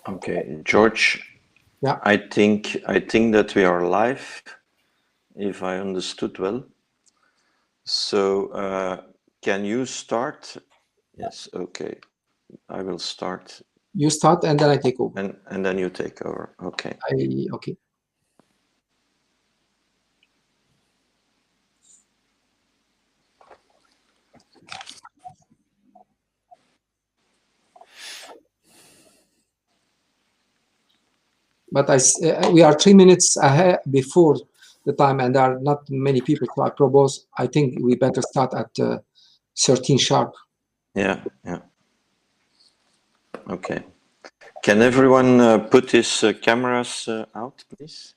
Okay, George. Yeah. I think that we are live, if I understood well. So can you start? Yes. Okay. I will start. You start and then I take over. And then you take over. Okay. Okay. But we are 3 minutes ahead before the time, and there are not many people. So I think we better start at 13 sharp. Yeah. Okay. Can everyone put his cameras out, please?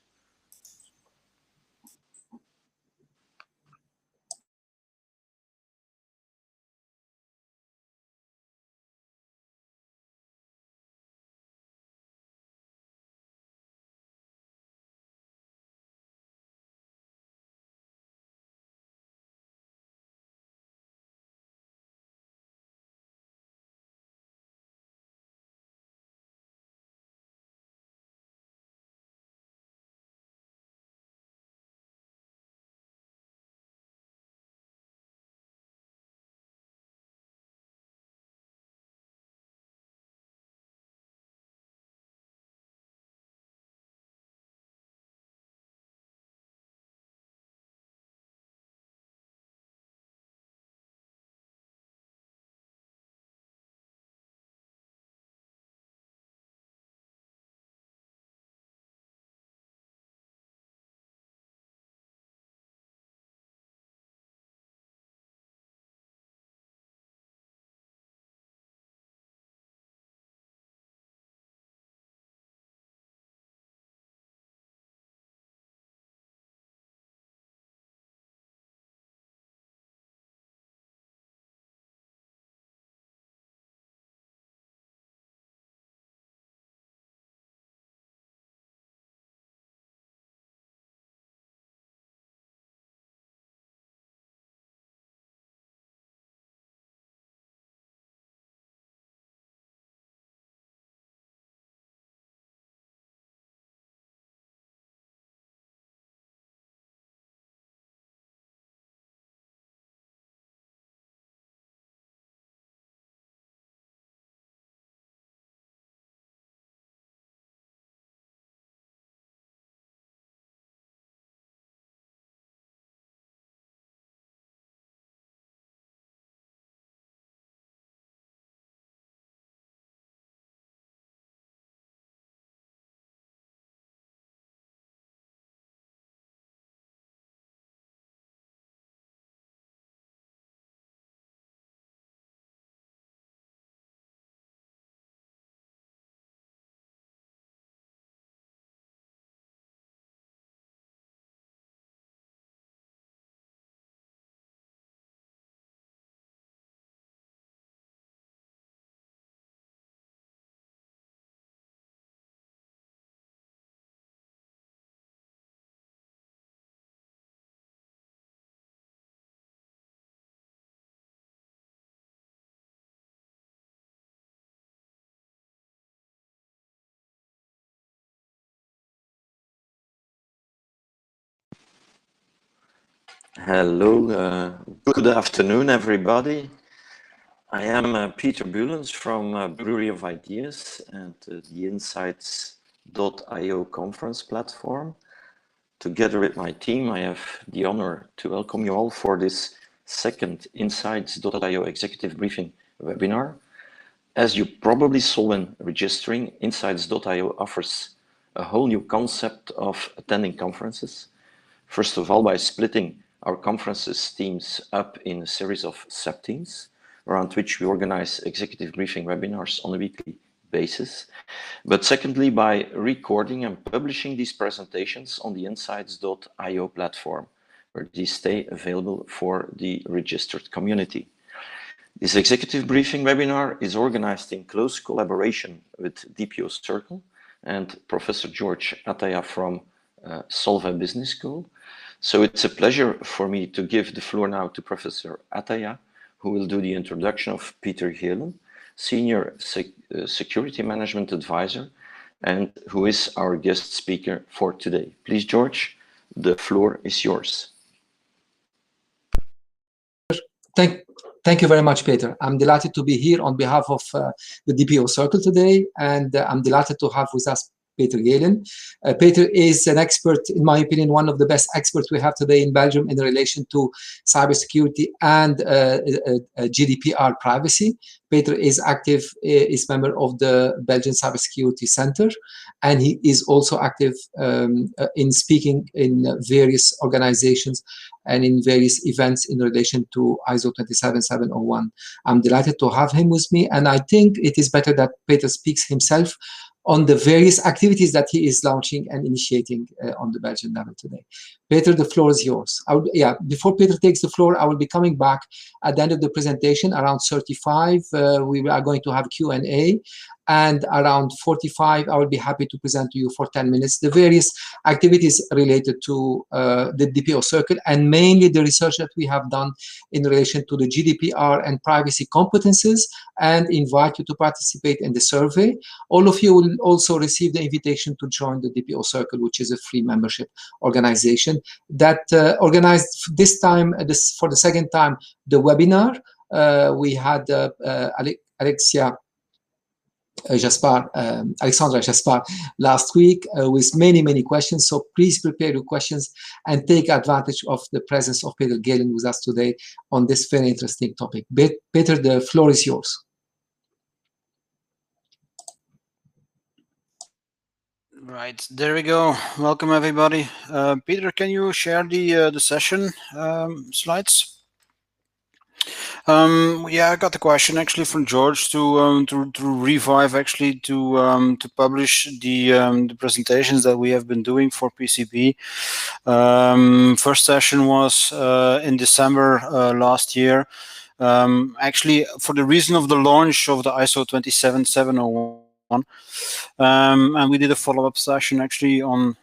Hello. Good afternoon, everybody. I am Peter Buelens from Brewery of Ideas and the Insights.io conference platform. Together with my team, I have the honor to welcome you all for this second Insights.io executive briefing webinar. As you probably saw when registering, Insights.io offers a whole new concept of attending conferences. First of all, by splitting our conferences teams up in a series of sub-teams, around which we organize executive briefing webinars on a weekly basis. But secondly, by recording and publishing these presentations on the Insights.io platform, where these stay available for the registered community. This executive briefing webinar is organized in close collaboration with DPO Circle and Professor George Ataya from Solvay Business School. So it's a pleasure for me to give the floor now to Professor Ataya, who will do the introduction of Peter Heelen. Senior Security Management Advisor, and who is our guest speaker for today. Please, George, the floor is yours. Thank you very much, Peter. I'm delighted to be here on behalf of the DPO Circle today, and I'm delighted to have with us Peter Galen. Peter is an expert, in my opinion, one of the best experts we have today in Belgium in relation to cybersecurity and GDPR privacy. Peter is active, is member of the Belgian Cybersecurity Center, and he is also active in speaking in various organizations and in various events in relation to ISO 27701. I'm delighted to have him with me, and I think it is better that Peter speaks himself on the various activities that he is launching and initiating on the Belgian level today. Peter, the floor is yours. Before Peter takes the floor, I will be coming back at the end of the presentation around 35. We are going to have Q&A, and around 45, I will be happy to present to you for 10 minutes the various activities related to the DPO Circle, and mainly the research that we have done in relation to the GDPR and privacy competences, and invite you to participate in the survey. All of you will also receive the invitation to join the DPO Circle, which is a free membership organization that organized this time, for the second time, the webinar. We had Alexandra Jaspar last week with many questions. So please prepare your questions and take advantage of the presence of Peter Galen with us today on this very interesting topic. Peter, the floor is yours. Right, there we go. Welcome everybody. Peter, can you share the session slides? Yeah, I got the question actually from George to revive actually to publish the presentations that we have been doing for PCB. First session was in December last year. Actually, for the reason of the launch of the ISO 27701. And we did a follow-up session actually on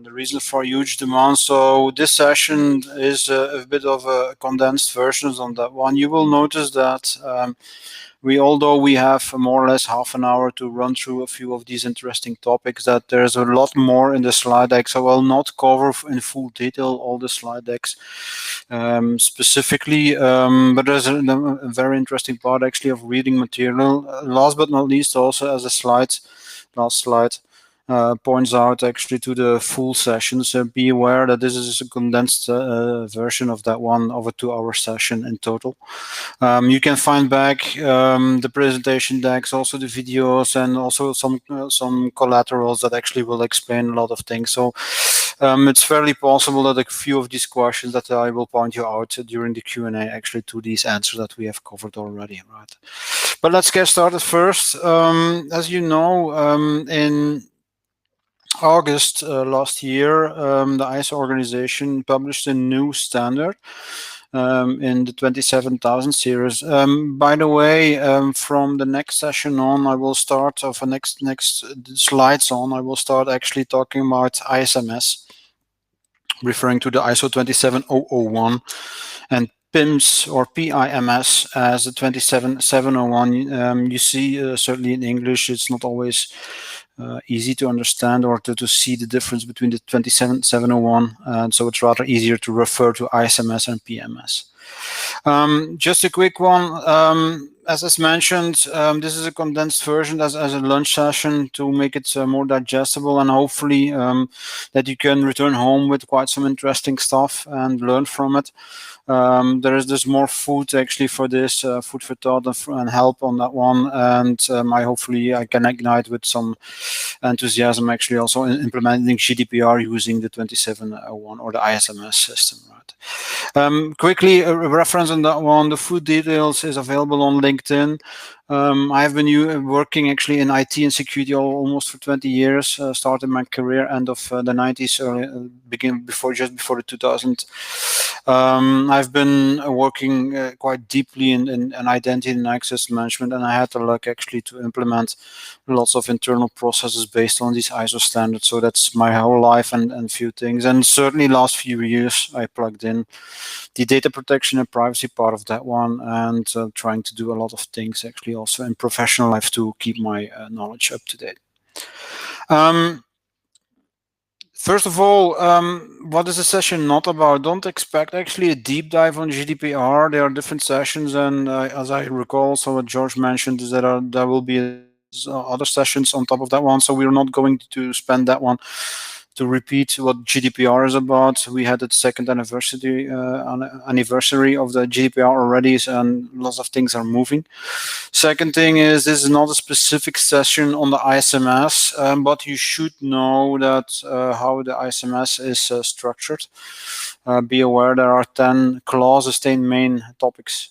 the reason for huge demand. So this session is a bit of a condensed version on that one. You will notice that although we have more or less half an hour to run through a few of these interesting topics, that there's a lot more in the slide deck. So I will not cover in full detail all the slide decks specifically, but there's a very interesting part actually of reading material. Last but not least, also as a last slide points out actually to the full session. So be aware that this is a condensed version of that one, of a 2-hour session in total. You can find back the presentation decks, also the videos, and also some collaterals that actually will explain a lot of things. So it's fairly possible that a few of these questions that I will point you out during the Q&A actually to these answers that we have covered already, right? But let's get started first. As you know, in August last year, the ISO organization published a new standard in the 27000 series. By the way, from the next session on, I will start, or for next slides on, I will start actually talking about ISMS, referring to the ISO 27701, and PIMS or PIMS as the 27701. You see, certainly in English, it's not always easy to understand or to see the difference between the 27701, and so it's rather easier to refer to ISMS and PMS. Just a quick one. As mentioned, this is a condensed version as a lunch session to make it more digestible, and hopefully that you can return home with quite some interesting stuff and learn from it. There's more food actually for this, food for thought and help on that one, and hopefully I can ignite with some enthusiasm actually also in implementing GDPR using the 27701 or the ISMS system, right? Quickly, a reference on that one, the food details is available on LinkedIn. I have been working actually in IT and security almost for 20 years. Started my career end of the 90s, just before the 2000s. I've been working quite deeply in identity and access management, and I had the luck actually to implement lots of internal processes based on these ISO standards. So that's my whole life and few things. And certainly last few years, I plugged plugged in, the data protection and privacy part of that one, and trying to do a lot of things actually also in professional life to keep my knowledge up to date. First of all, what is the session not about? Don't expect actually a deep dive on GDPR. There are different sessions, and as I recall, so what George mentioned is that there will be other sessions on top of that one. So we're not going to spend that one to repeat what GDPR is about. We had the second anniversary of the GDPR already, and lots of things are moving. Second thing is, this is not a specific session on the ISMS, but you should know that how the ISMS is structured. Be aware there are 10 clauses, 10 main topics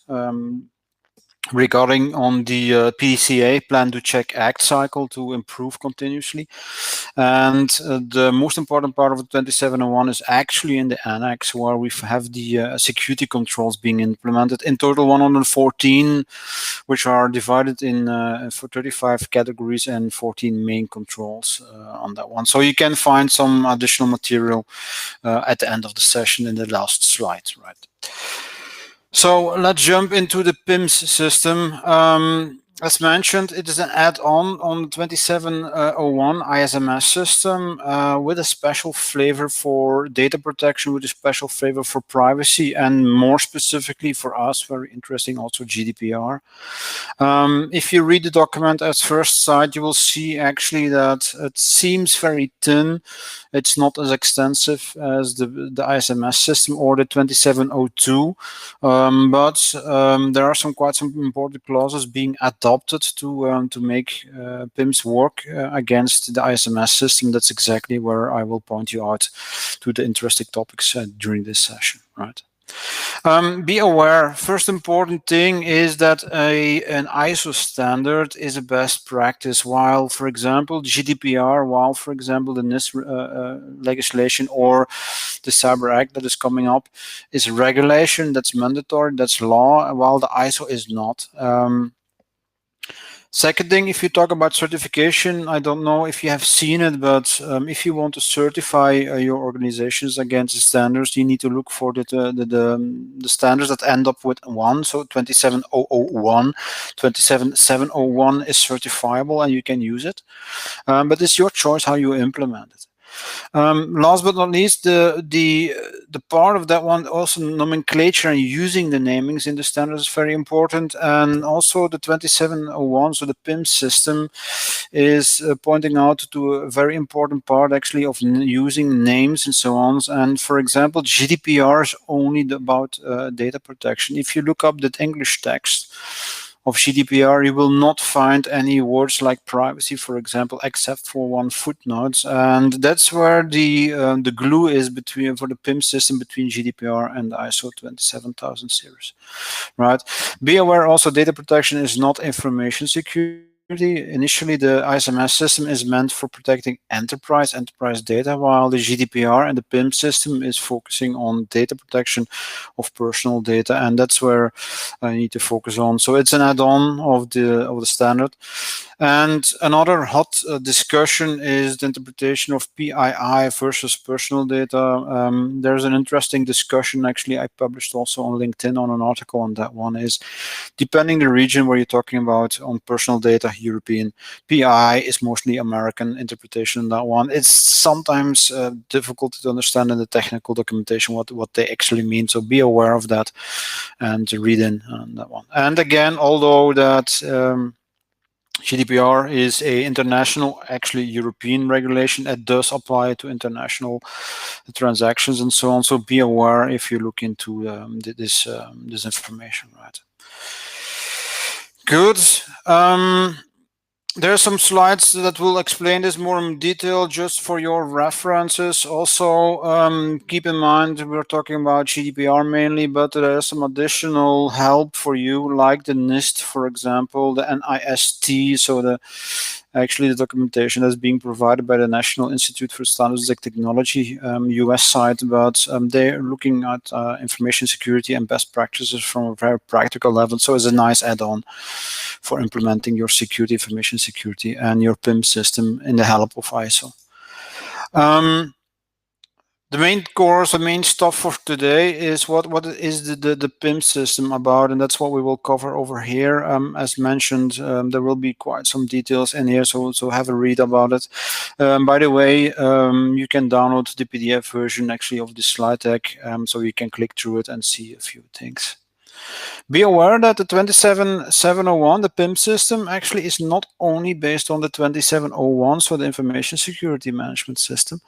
regarding on the PDCA, plan to check act cycle to improve continuously. And the most important part of the 27701 is actually in the annex, where we have the security controls being implemented. In total 114, which are divided in for 35 categories and 14 main controls on that one. So you can find some additional material at the end of the session in the last slide, right? So let's jump into the PIMS system. As mentioned, it is an add-on on the 27701 ISMS system with a special flavor for data protection, with a special flavor for privacy, and more specifically for us, very interesting, also GDPR. If you read the document at first sight, you will see actually that it seems very thin. It's not as extensive as the ISMS system or the 27702, but there are quite some important clauses being adopted to make PIMS work against the ISMS system. That's exactly where I will point you out to the interesting topics during this session, right? Be aware, first important thing is that an ISO standard is a best practice, while, for example, GDPR, while, for example, the NIST legislation or the Cyber Act that is coming up is regulation, that's mandatory, that's law, while the ISO is not. Second thing, if you talk about certification, I don't know if you have seen it, but if you want to certify your organizations against the standards, you need to look for the standards that end up with 1. So 27001, 27701 is certifiable and you can use it. But it's your choice how you implement it. Last but not least, the part of that one, also nomenclature and using the namings in the standards is very important. And also the 27701, so the PIM system, is pointing out to a very important part actually of using names and so on. And for example, GDPR is only about data protection. If you look up the English text of GDPR, you will not find any words like privacy, for example, except for one footnote. And that's where the glue is between, for the PIM system, between GDPR and the ISO 27000 series, right? Be aware also, data protection is not information security. Initially, the ISMS system is meant for protecting enterprise data, while the GDPR and the PIM system is focusing on data protection of personal data, and that's where I need to focus on. So it's an add-on of the standard. And another hot discussion is the interpretation of PII versus personal data. There's an interesting discussion, actually, I published also on LinkedIn on an article on that one, is depending the region where you're talking about on personal data, European, PII is mostly American interpretation on that one. It's sometimes difficult to understand in the technical documentation what they actually mean, so be aware of that and read in on that one. And again, although that GDPR is a international, actually European regulation, it does apply to international transactions and so on. So be aware if you look into this information, right? Good. There are some slides that will explain this more in detail, just for your references. Also, keep in mind we're talking about GDPR mainly, but there is some additional help for you, like the NIST, for example, the NIST. So actually the documentation that's being provided by the National Institute for Standards and Technology, US side, but they're looking at information security and best practices from a very practical level. So it's a nice add-on for implementing your security, information security, and your PIM system in the help of ISO. The main course, the main stuff for today is what is the PIM system about, and that's what we will cover over here. As mentioned, there will be quite some details in here, so have a read about it. By the way, you can download the PDF version actually of this slide deck, so you can click through it and see a few things. Be aware that the 27701, the PIM system, actually is not only based on the 27701, so the information security management system,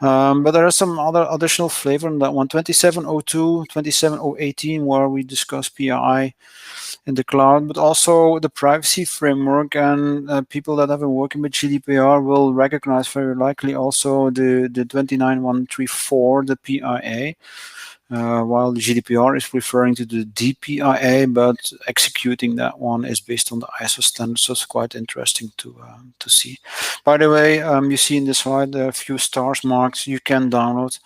but there is some other additional flavor in that one. 27702, 27018, where we discuss PII in the cloud, but also the privacy framework, and people that have been working with GDPR will recognize very likely also the 29134, the PIA. While the GDPR is referring to the DPIA, but executing that one is based on the ISO standards, so it's quite interesting to see. By the way, you see in this slide a few stars marks. You can download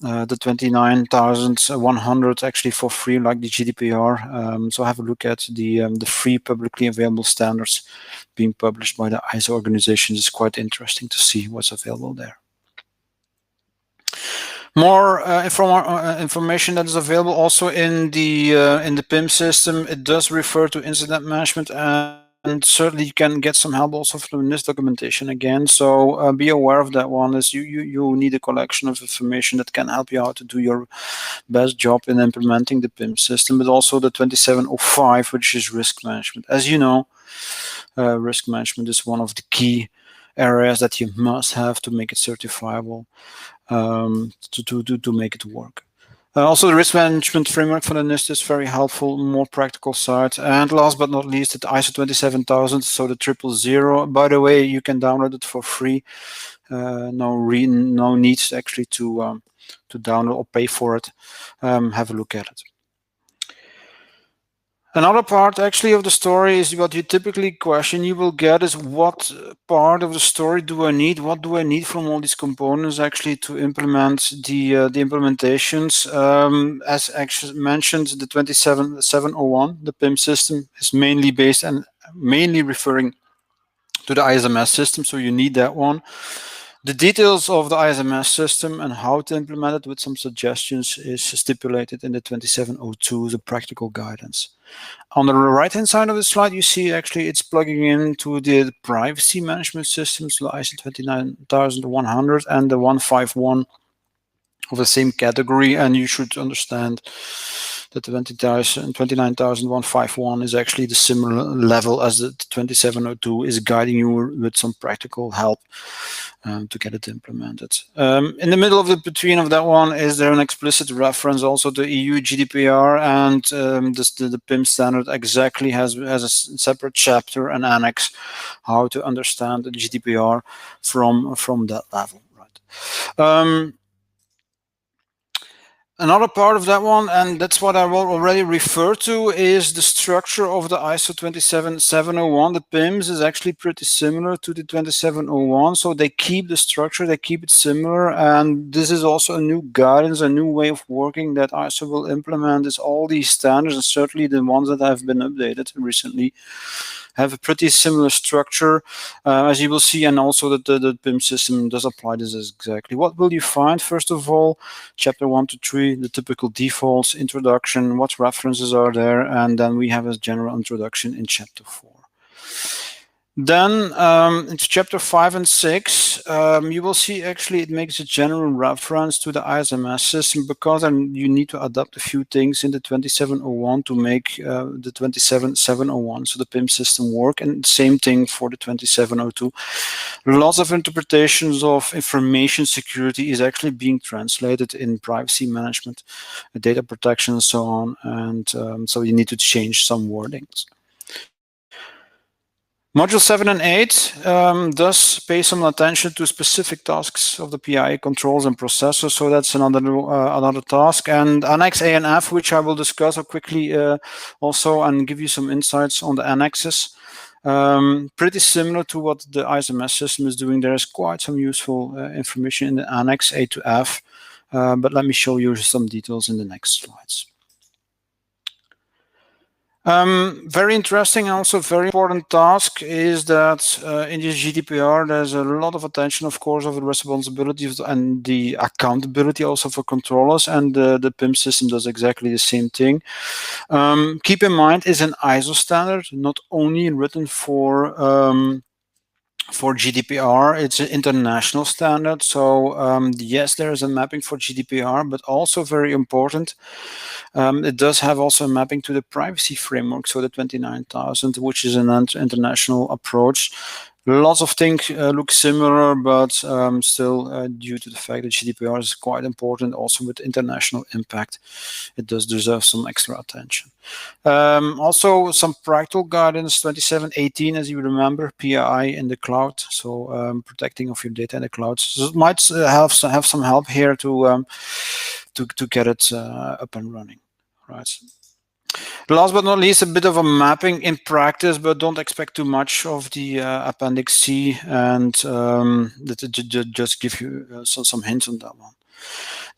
the 29,100 actually for free, like the GDPR. So have a look at the free publicly available standards being published by the ISO organizations. It's quite interesting to see what's available there. More information that is available also in the PIM system. It does refer to incident management, and certainly you can get some help also from this documentation again. So be aware of that one, as you need a collection of information that can help you out to do your best job in implementing the PIM system, but also the 2705, which is risk management. As you know, risk management is one of the key areas that you must have to make it certifiable, to make it work. Also, the risk management framework for the NIST is very helpful, more practical side. And last but not least, the ISO 27000, so the 000. By the way, you can download it for free. No need actually to download or pay for it. Have a look at it. Another part actually of the story is what you typically question you will get is, what part of the story do I need? What do I need from all these components actually to implement the implementations? As actually mentioned, the 27701, the PIM system, is mainly based and mainly referring to the ISMS system, so you need that one. The details of the ISMS system and how to implement it with some suggestions is stipulated in the 2702, the practical guidance. On the right-hand side of the slide, you see actually it's plugging into the privacy management systems, the ISO 29100 and the 151 of the same category, and you should understand that the 29151 is actually the similar level as the 2702, is guiding you with some practical help to get it implemented. In the middle of the between of that one is there an explicit reference also to EU GDPR, and the PIM standard exactly has a separate chapter and annex how to understand the GDPR from that level, right? Another part of that one, and that's what I will already refer to, is the structure of the ISO 27701. The PIMs is actually pretty similar to the 2701, so they keep the structure, they keep it similar, and this is also a new guidance, a new way of working that ISO will implement. Is all these standards, and certainly the ones that have been updated recently, have a pretty similar structure, as you will see, and also that the PIM system does apply this exactly. What will you find? First of all, chapter 1 to 3, the typical defaults, introduction, what references are there, and then we have a general introduction in chapter 4. Then into chapter 5 and 6, you will see actually it makes a general reference to the ISMS system, because you need to adapt a few things in the 2701 to make the 27701, so the PIM system, work, and same thing for the 2702. Lots of interpretations of information security is actually being translated in privacy management, data protection, and so on, and so you need to change some wordings. Module 7 and 8 does pay some attention to specific tasks of the PII controls and processors, so that's another task. And Annex A and F, which I will discuss quickly also and give you some insights on the annexes. Pretty similar to what the ISMS system is doing. There is quite some useful information in the Annex A to F, but let me show you some details in the next slides. Very interesting, also very important task is that in this GDPR, there's a lot of attention, of course, of the responsibilities and the accountability also for controllers, and the PIM system does exactly the same thing. Keep in mind, it's an ISO standard, not only written for GDPR, it's an international standard. So yes, there is a mapping for GDPR, but also very important, it does have also a mapping to the privacy framework, so the 29000, which is an international approach. Lots of things look similar, but still, due to the fact that GDPR is quite important, also with international impact, it does deserve some extra attention. Also, some practical guidance, 2718, as you remember, PII in the cloud, so protecting of your data in the cloud. So it might have some help here to get it up and running. Right. Last but not least, a bit of a mapping in practice, but don't expect too much of the Appendix C, and just give you some hints on that one.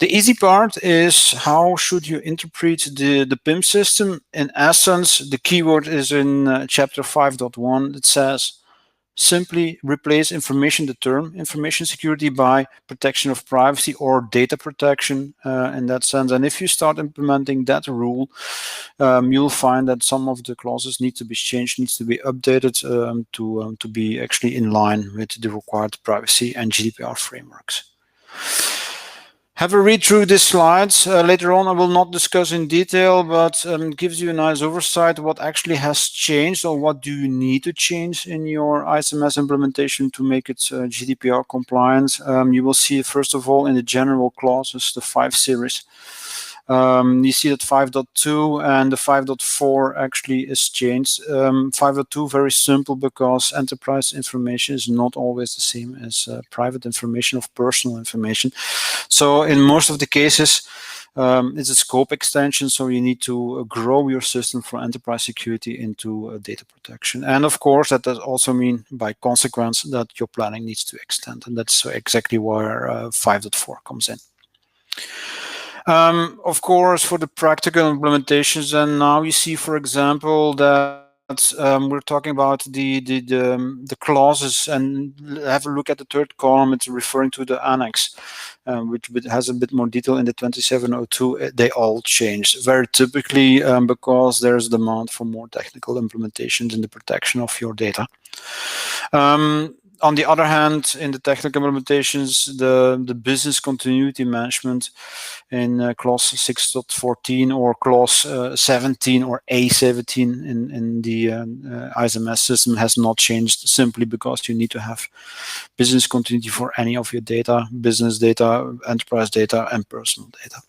The easy part is how should you interpret the PIM system. In essence, the keyword is in chapter 5.1. It says, simply replace information, the term information security, by protection of privacy or data protection in that sense. And if you start implementing that rule, you'll find that some of the clauses need to be changed, needs to be updated to be actually in line with the required privacy and GDPR frameworks. Have a read through these slides. Later on, I will not discuss in detail, but it gives you a nice oversight what actually has changed, or what do you need to change in your ISMS implementation to make it GDPR compliant. You will see, first of all, in the general clauses, the 5 series. You see that 5.2 and the 5.4 actually is changed. 5.2, very simple, because enterprise information is not always the same as private information of personal information. So in most of the cases, it's a scope extension, so you need to grow your system for enterprise security into data protection. And of course, that does also mean, by consequence, that your planning needs to extend, and that's exactly where 5.4 comes in. Of course, for the practical implementations, and now you see, for example, that we're talking about the clauses, and have a look at the third column. It's referring to the annex, which has a bit more detail in the 2702. They all changed very typically because there's demand for more technical implementations in the protection of your data. On the other hand, in the technical implementations, the business continuity management in clause 6.14 or clause 17 or A17 in the ISMS system has not changed, simply because you need to have business continuity for any of your data, business data, enterprise data, and personal data.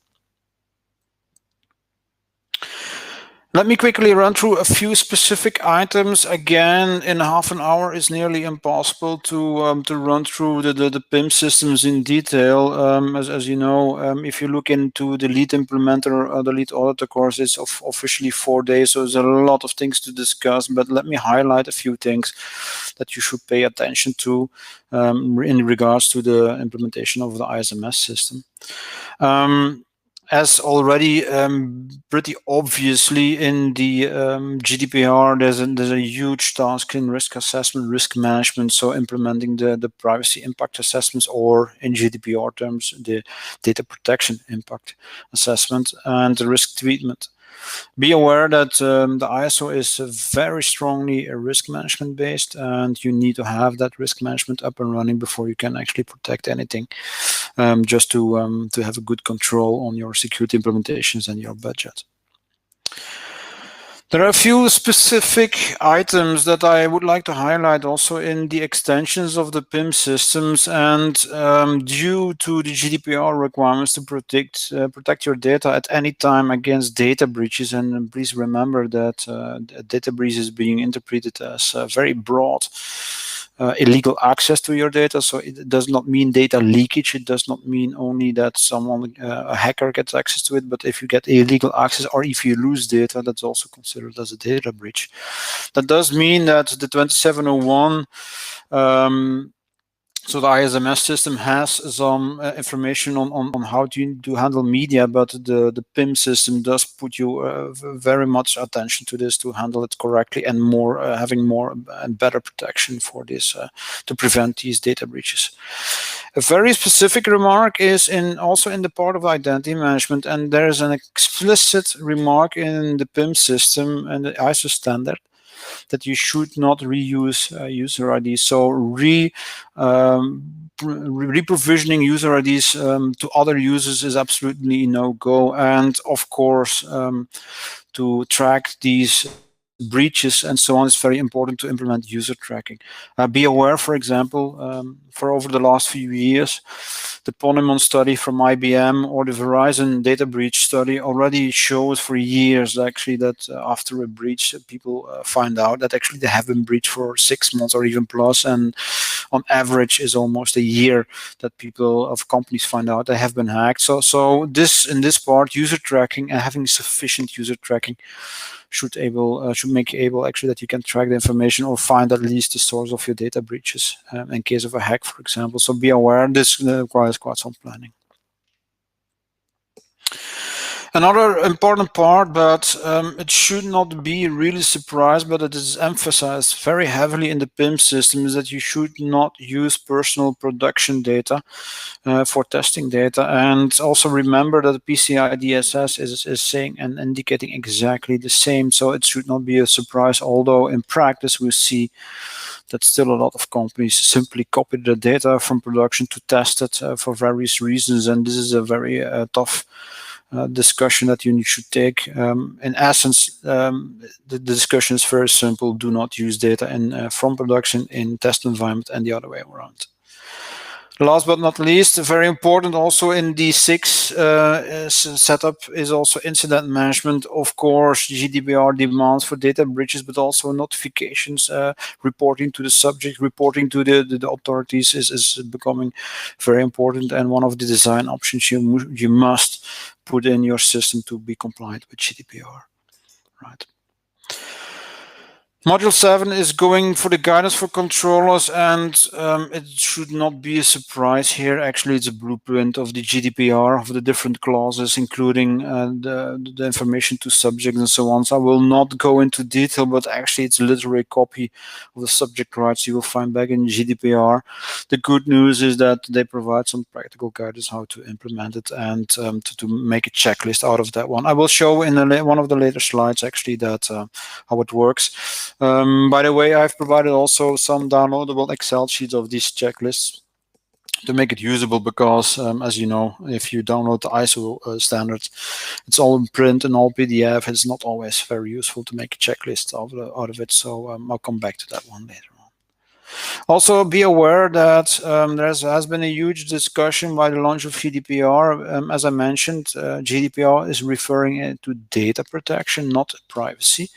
Let me quickly run through a few specific items. Again, in half an hour, it's nearly impossible to run through the PIM systems in detail. As you know, if you look into the lead implementer or the lead auditor course, it's officially 4 days, so there's a lot of things to discuss. But let me highlight a few things that you should pay attention to in regards to the implementation of the ISMS system. As already pretty obviously in the GDPR, there's a huge task in risk assessment, risk management, so implementing the privacy impact assessments, or in GDPR terms, the data protection impact assessment and the risk treatment. Be aware that the ISO is very strongly risk management based, and you need to have that risk management up and running before you can actually protect anything, just to have a good control on your security implementations and your budget. There are a few specific items that I would like to highlight also in the extensions of the PIM systems, and due to the GDPR requirements to protect your data at any time against data breaches. And please remember that data breach is being interpreted as very broad. Illegal access to your data, so it does not mean data leakage. It does not mean only that someone, a hacker, gets access to it, but if you get illegal access or if you lose data, that's also considered as a data breach. That does mean that the 2701 So the ISMS system has some information on how to handle media, but the PIM system does put you very much attention to this to handle it correctly and more having more and better protection for this to prevent these data breaches. A very specific remark is also in the part of identity management, and there is an explicit remark in the PIM system and the ISO standard that you should not reuse user IDs. So re-provisioning user IDs to other users is absolutely no-go. And of course, to track these breaches and so on, it's very important to implement user tracking. Be aware, for example, for over the last few years, the Ponemon study from IBM or the Verizon data breach study already shows for years actually that after a breach, people find out that actually they have been breached for 6 months or even plus, and on average is almost a year that people of companies find out they have been hacked. So this in this part, user tracking and having sufficient user tracking should make able actually that you can track the information or find at least the source of your data breaches in case of a hack, for example. So be aware, this requires quite some planning. Another important part, but it should not be really surprised, but it is emphasized very heavily in the PIM system, is that you should not use personal production data for testing data. And also remember that the PCI DSS is saying and indicating exactly the same. So it should not be a surprise, although in practice we see that still a lot of companies simply copy the data from production to test it for various reasons. And this is a very tough discussion that you should take. In essence, the discussion is very simple. Do not use data from production in test environment and the other way around. Last but not least, very important also in the 6 setup is also incident management. Of course, GDPR demands for data breaches, but also notifications, reporting to the subject, reporting to the authorities is becoming very important, and one of the design options you must put in your system to be compliant with GDPR. Right. Module 7 is going for the guidance for controllers, and it should not be a surprise here. Actually, it's a blueprint of the GDPR, of the different clauses, including the information to subject and so on. So I will not go into detail, but actually it's literally a copy of the subject rights you will find back in GDPR. The good news is that they provide some practical guidance how to implement it and to make a checklist out of that one. I will show in one of the later slides actually that how it works. By the way, I've provided also some downloadable Excel sheets of these checklists to make it usable, because as you know, if you download the ISO standards, it's all in print and all PDF. It's not always very useful to make a checklist out of it. So I'll come back to that one later. Also, be aware that there has been a huge discussion by the launch of GDPR. As I mentioned, GDPR is referring to data protection, not privacy.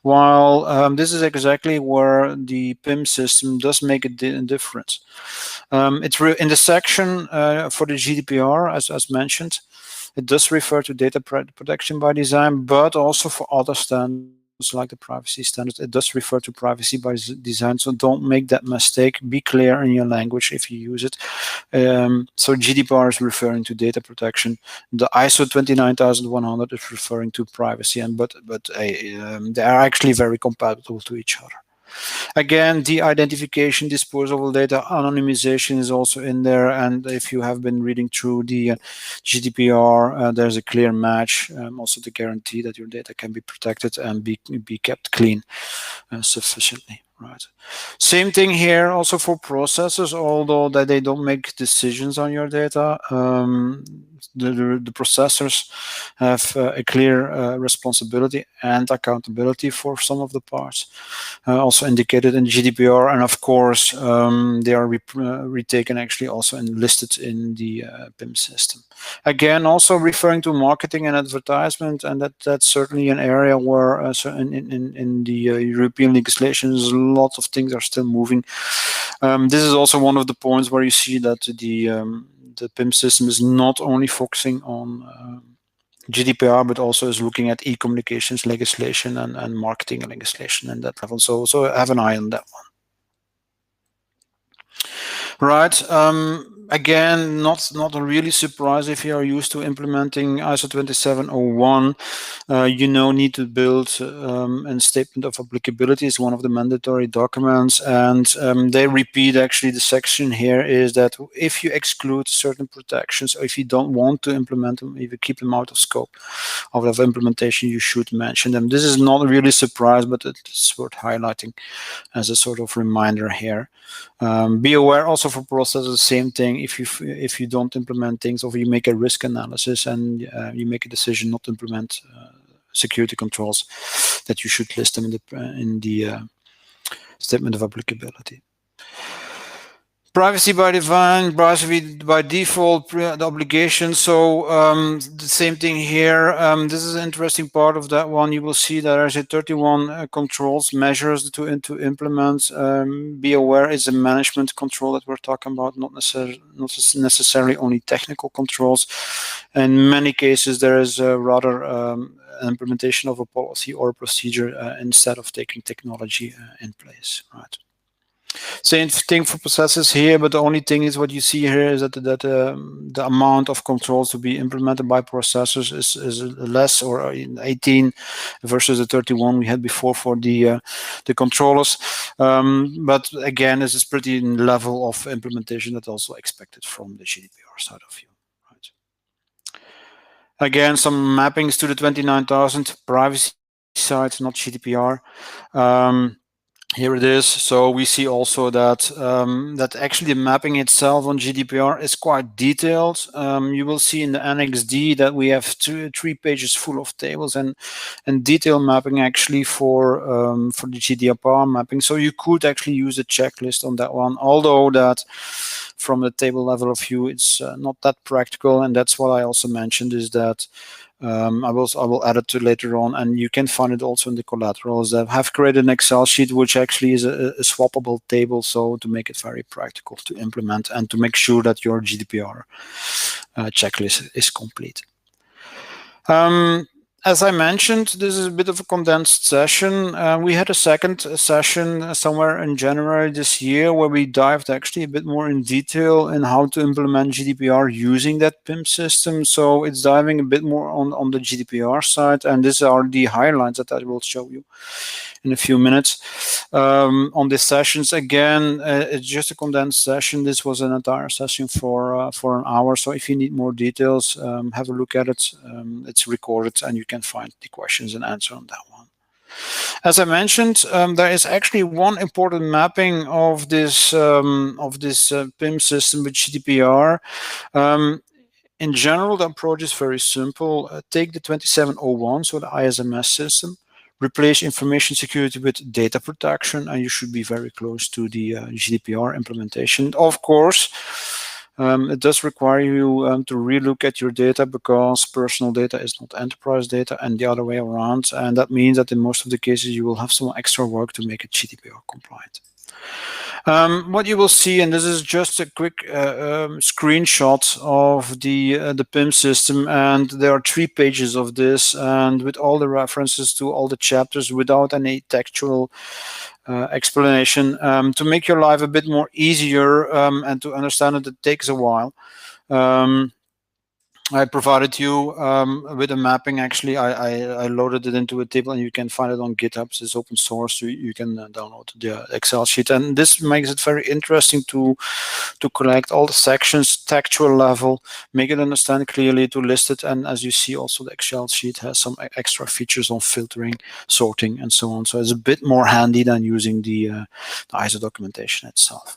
While this is exactly where the PIM system does make a difference. It's in the section for the GDPR, as mentioned, it does refer to data protection by design, but also for other standards like the privacy standards, it does refer to privacy by design. So don't make that mistake. Be clear in your language if you use it. So GDPR is referring to data protection. The ISO 27701 is referring to privacy, but they are actually very compatible to each other. Again, de-identification, disposable data, anonymization is also in there. And if you have been reading through the GDPR, there's a clear match, also to guarantee that your data can be protected and be kept clean sufficiently. Right. Same thing here also for processors, although that they don't make decisions on your data. The processors have a clear responsibility and accountability for some of the parts, also indicated in GDPR, and of course they are retaken actually also and listed in the PIM system. Again, also referring to marketing and advertisement, and that's certainly an area where so in the European legislation, lots of things are still moving. This is also one of the points where you see that the PIM system is not only focusing on GDPR, but also is looking at e-communications legislation and marketing legislation in that level. So have an eye on that one. Right. Again, not a really surprise if you are used to implementing ISO27701. You need to build a statement of applicability is one of the mandatory documents, and they repeat actually the section here is that if you exclude certain protections, or if you don't want to implement them, if you keep them out of scope of implementation, you should mention them. This is not really a surprise, but it's worth highlighting as a sort of reminder here. Be aware also for processes, the same thing. If you don't implement things, or you make a risk analysis and you make a decision not to implement security controls, that you should list them in the statement of applicability. Privacy by design, privacy by default, the obligation. So the same thing here. This is an interesting part of that one. You will see that there's a 31 controls measures to implement. Be aware, it's a management control that we're talking about, not necessarily only technical controls. In many cases, there is rather implementation of a policy or a procedure instead of taking technology in place, right? Same thing for processes here, but the only thing is what you see here is that the amount of controls to be implemented by processors is less, or 18 versus the 31 we had before for the controllers. But again, this is pretty in level of implementation that's also expected from the GDPR side of you. Right. Again, some mappings to the 29,000 privacy side, not GDPR. Here it is. So we see also that that actually the mapping itself on GDPR is quite detailed. You will see in the Annex D that we have 3 pages full of tables and detailed mapping actually for the GDPR mapping. So you could actually use a checklist on that one, although that from the table level of view, it's not that practical. And that's what I also mentioned is that I will add it to later on, and you can find it also in the collaterals. I have created an Excel sheet which actually is a swappable table, so to make it very practical to implement and to make sure that your GDPR checklist is complete. As I mentioned, this is a bit of a condensed session. We had a second session somewhere in January this year where we dived actually a bit more in detail in how to implement GDPR using that PIM system. So it's diving a bit more on the GDPR side, and these are the highlights that I will show you in a few minutes. On these sessions, again, it's just a condensed session. This was an entire session for an hour. So if you need more details, have a look at it. It's recorded, and you can find the questions and answer on that one. As I mentioned, there is actually one important mapping of this PIM system with GDPR. In general, the approach is very simple. Take the 2701, so the ISMS system, replace information security with data protection, and you should be very close to the GDPR implementation. Of course, it does require you to relook at your data because personal data is not enterprise data and the other way around. And that means that in most of the cases, you will have some extra work to make it GDPR compliant. What you will see, and this is just a quick screenshot of the PIM system, and there are 3 pages of this, and with all the references to all the chapters without any textual explanation to make your life a bit more easier and to understand it takes a while. I provided you with a mapping. Actually, I loaded it into a table, and you can find it on GitHub. It's open source, so you can download the Excel sheet. And this makes it very interesting to collect all the sections, textual level, make it understand clearly, to list it. And as you see, also the Excel sheet has some extra features on filtering, sorting, and so on. So it's a bit more handy than using the ISO documentation itself.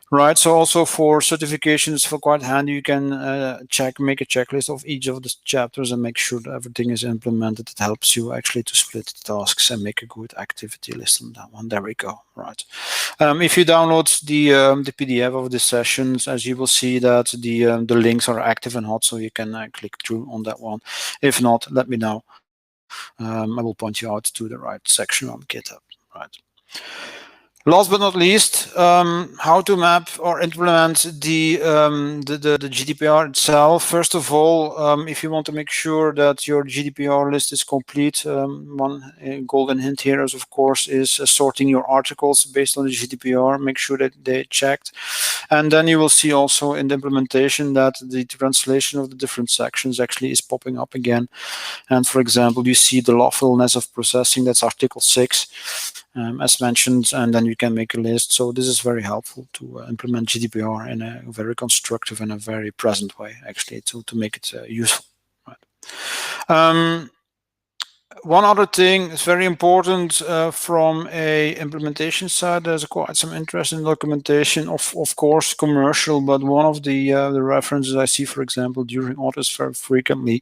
Right, so also for certifications, for quite handy, you can make a checklist of each of the chapters and make sure that everything is implemented. It helps you actually to split the tasks and make a good activity list on that one. There we go. Right. If you download the PDF of the sessions, as you will see that the links are active and hot, so you can click through on that one. If not, let me know. I will point you out to the right section on GitHub. Right. Last but not least, how to map or implement the GDPR itself. First of all, if you want to make sure that your GDPR list is complete, one golden hint here is, of course, is sorting your articles based on the GDPR. Make sure that they're checked. And then you will see also in the implementation that the translation of the different sections actually is popping up again. And for example, you see the lawfulness of processing, that's Article 6. As mentioned, and then you can make a list. So this is very helpful to implement GDPR in a very constructive and a very present way, actually, to make it useful. Right. One other thing is very important from a implementation side. There's quite some interest in documentation, of course, commercial, but one of the references I see, for example, during audits very frequently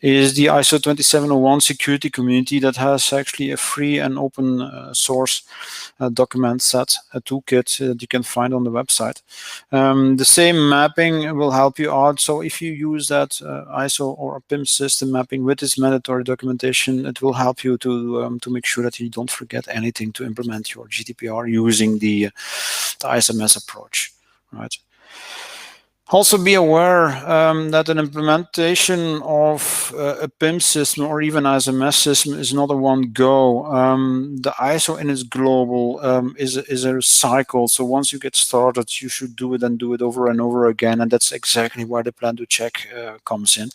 is the ISO27701 security community that has actually a free and open source document set, a toolkit that you can find on the website. The same mapping will help you out. So if you use that ISO or PIM system mapping with this mandatory documentation, it will help you to make sure that you don't forget anything to implement your GDPR using the ISMS approach, right? Also be aware that an implementation of a PIM system or even ISMS system is not a one go. The ISO in its global is a cycle. So once you get started, you should do it and do it over and over again. And that's exactly where the plan to check comes in.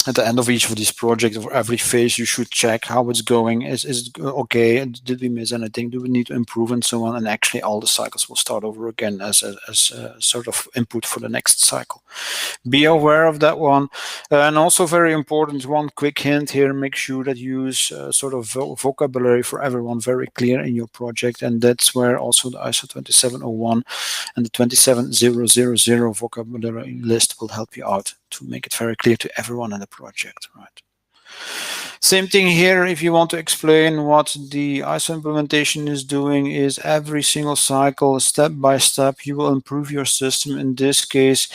At the end of each of these projects, or every phase, you should check how it's going. Is it okay? Did we miss anything? Do we need to improve, and so on? And actually, all the cycles will start over again as a sort of input for the next cycle. Be aware of that one. And also very important, one quick hint here, make sure that you use sort of vocabulary for everyone very clear in your project. And that's where also the ISO 27701 and the 27000 vocabulary list will help you out to make it very clear to everyone in the project, right? Same thing here, if you want to explain what the ISO implementation is doing, is every single cycle, step by step, you will improve your system. In this case,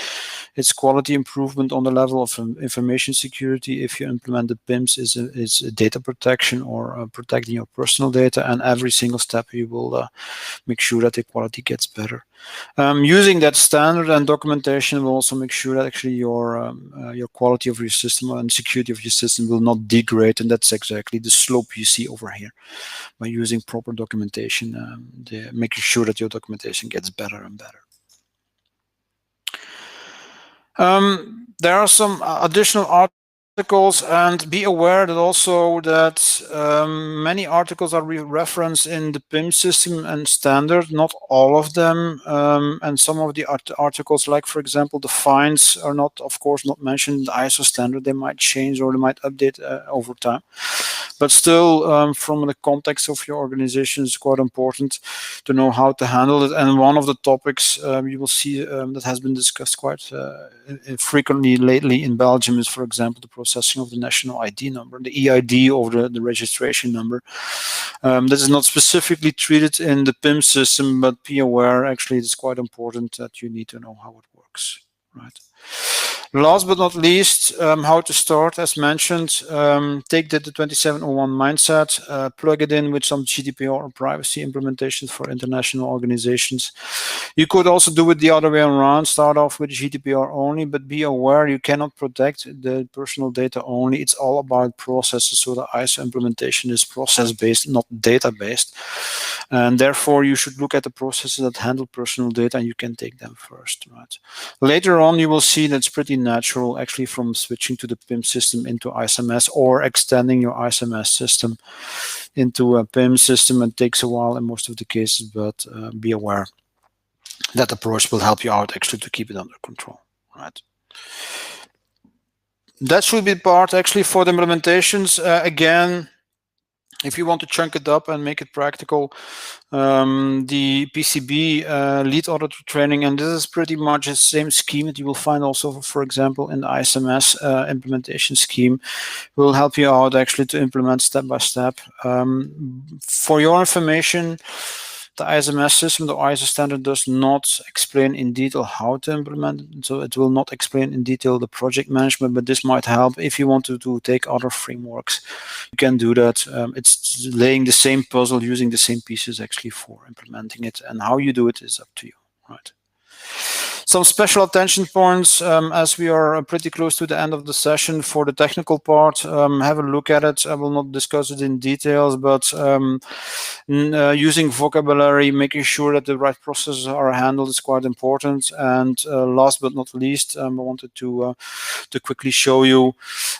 it's quality improvement on the level of information security. If you implement the PIMs, is data protection or protecting your personal data, and every single step you will make sure that the quality gets better. Using that standard and documentation will also make sure that actually your quality of your system and security of your system will not degrade, and that's exactly the slope you see over here. By using proper documentation, making sure that your documentation gets better and better. There are some additional articles, and be aware that also that many articles are referenced in the PIM system and standard, not all of them, and some of the articles, like for example the fines, are not, of course, not mentioned in the ISO standard. They might change or they might update over time, but still from the context of your organization, it's quite important to know how to handle it. And one of the topics you will see that has been discussed quite frequently lately in Belgium is, for example, the processing of the national ID number, the EID, or the registration number. This is not specifically treated in the PIM system, but be aware, actually, it's quite important that you need to know how it works, right? Last but not least, how to start, as mentioned, take the 27701 mindset, plug it in with some GDPR or privacy implementations for international organizations. You could also do it the other way around, start off with GDPR only, but be aware you cannot protect the personal data only. It's all about processes, so the ISO implementation is process-based, not data-based. And therefore, you should look at the processes that handle personal data, and you can take them first, right? Later on, you will see that it's pretty natural, actually, from switching to the PIM system into ISMS or extending your ISMS system into a PIM system. It takes a while in most of the cases, but be aware that approach will help you out, actually, to keep it under control, right? That should be the part, actually, for the implementations. Again, if you want to chunk it up and make it practical, the PCB lead auditor training, and this is pretty much the same scheme that you will find also, for example, in the ISMS implementation scheme, will help you out actually to implement step by step. For your information, The ISMS system, the ISO standard, does not explain in detail how to implement it, so it will not explain in detail the project management, but this might help if you want to take other frameworks. You can do that. It's laying the same puzzle, using the same pieces actually for implementing it, and how you do it is up to you, right? Some special attention points as we are pretty close to the end of the session. For the technical part, have a look at it. I will not discuss it in details, but using vocabulary, making sure that the right processes are handled is quite important. And last but not least, I wanted to quickly show you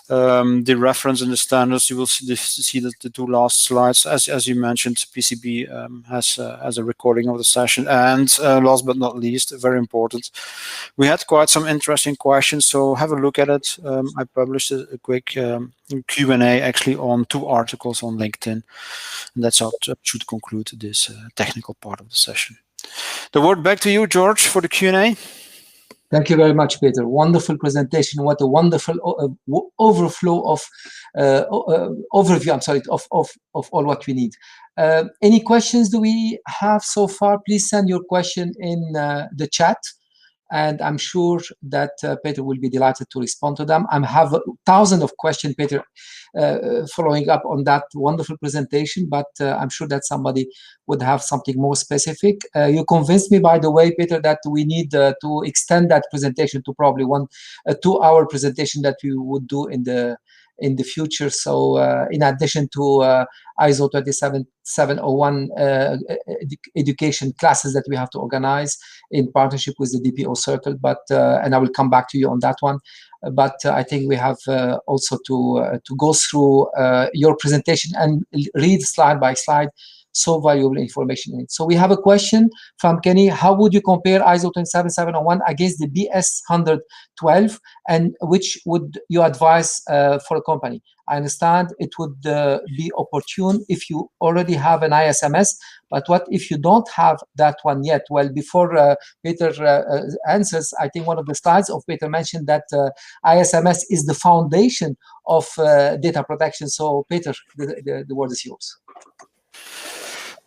the reference and the standards. You will see the two last slides. As you mentioned, PCB has a recording of the session. And last but not least, very important, we had quite some interesting questions, so have a look at it. I published a quick Q&A actually on 2 articles on LinkedIn, and that's how it should conclude this technical part of the session. The word back to you, George, for the Q&A. Thank you very much, Peter. Wonderful presentation. What a wonderful overflow of overview. I'm sorry, of all what we need. Any questions do we have so far? Please send your question in the chat, and I'm sure that Peter will be delighted to respond to them. I have thousands of questions, Peter, following up on that wonderful presentation, but I'm sure that somebody would have something more specific. You convinced me, by the way, Peter, that we need to extend that presentation to probably 2-hour presentation that we would do in the future. So in addition to ISO 27701 education classes that we have to organize in partnership with the DPO Circle, but and I will come back to you on that one. But I think we have also to go through your presentation and read slide by slide. So valuable information in it. So we have a question from Kenny. How would you compare ISO 27701 against the BS 112, and which would you advise for a company? I understand it would be opportune if you already have an ISMS, but what if you don't have that one yet? Well, before Peter answers, I think one of the slides of Peter mentioned that ISMS is the foundation of data protection. So Peter, the word is yours.